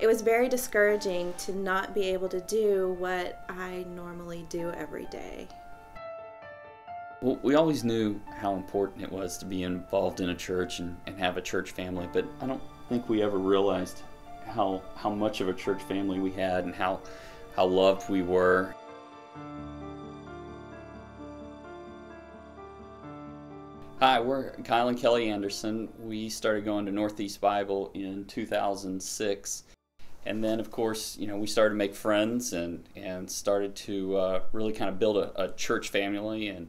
It was very discouraging to not be able to do what I normally do every day. Well, we always knew how important it was to be involved in a church and have a church family, but I don't think we ever realized how much of a church family we had and how loved we were. Hi, we're Kyle and Kelly Anderson. We started going to Northeast Bible in 2006. And then, of course, we started to make friends and started to really kind of build a church family and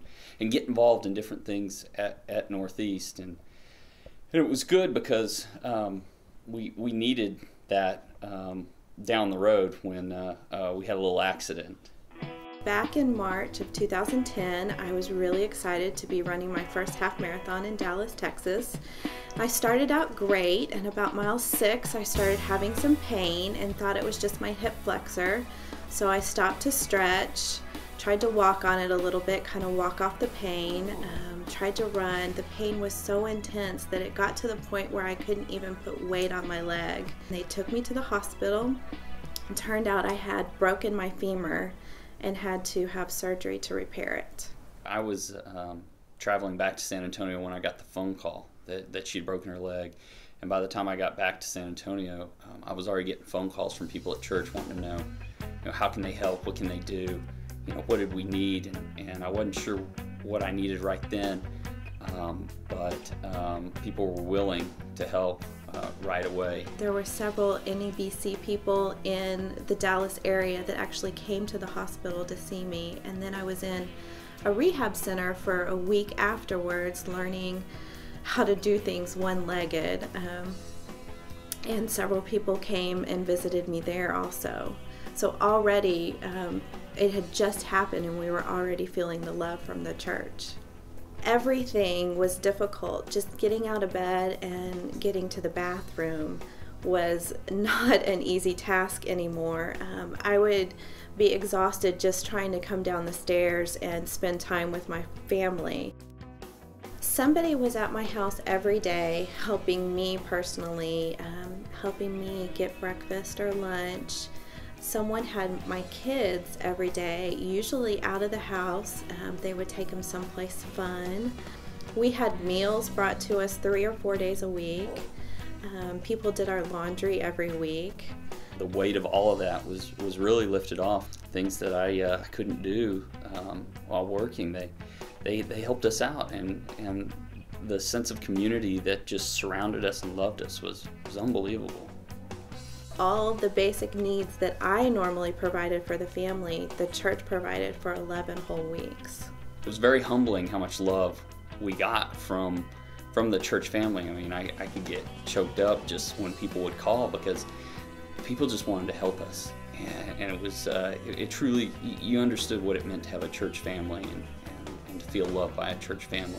get involved in different things at Northeast. And it was good because we needed that down the road when we had a little accident. Back in March of 2010, I was really excited to be running my first half marathon in Dallas, Texas. I started out great, and about mile 6 I started having some pain and thought it was just my hip flexor. So I stopped to stretch, tried to walk on it a little bit, kind of walk off the pain, tried to run. The pain was so intense that it got to the point where I couldn't even put weight on my leg. They took me to the hospital. It turned out I had broken my femur and had to have surgery to repair it. I was traveling back to San Antonio when I got the phone call that she'd broken her leg. And by the time I got back to San Antonio, I was already getting phone calls from people at church wanting to know, how can they help, what can they do, what did we need, and I wasn't sure what I needed right then, but people were willing to help right away. There were several NEBC people in the Dallas area that actually came to the hospital to see me, and then I was in a rehab center for a week afterwards learning how to do things one-legged, and several people came and visited me there also. So already it had just happened and we were already feeling the love from the church. Everything was difficult. Just getting out of bed and getting to the bathroom was not an easy task anymore. I would be exhausted just trying to come down the stairs and spend time with my family. Somebody was at my house every day helping me personally, helping me get breakfast or lunch. Someone had my kids every day, usually out of the house. They would take them someplace fun. We had meals brought to us 3 or 4 days a week. People did our laundry every week. The weight of all of that was really lifted off. Things that I couldn't do while working, they helped us out, and the sense of community that just surrounded us and loved us was unbelievable. All the basic needs that I normally provided for the family, the church provided for 11 whole weeks. It was very humbling how much love we got from the church family. I mean, I could get choked up just when people would call because people just wanted to help us. And it was, it truly, you understood what it meant to have a church family and to feel loved by a church family.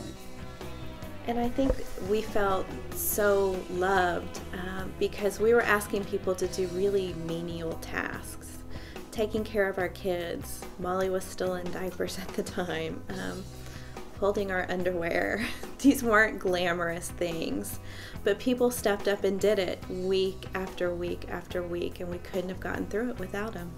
And I think we felt so loved because we were asking people to do really menial tasks. Taking care of our kids. Molly was still in diapers at the time. Folding our underwear. These weren't glamorous things, but people stepped up and did it week after week after week, and we couldn't have gotten through it without them.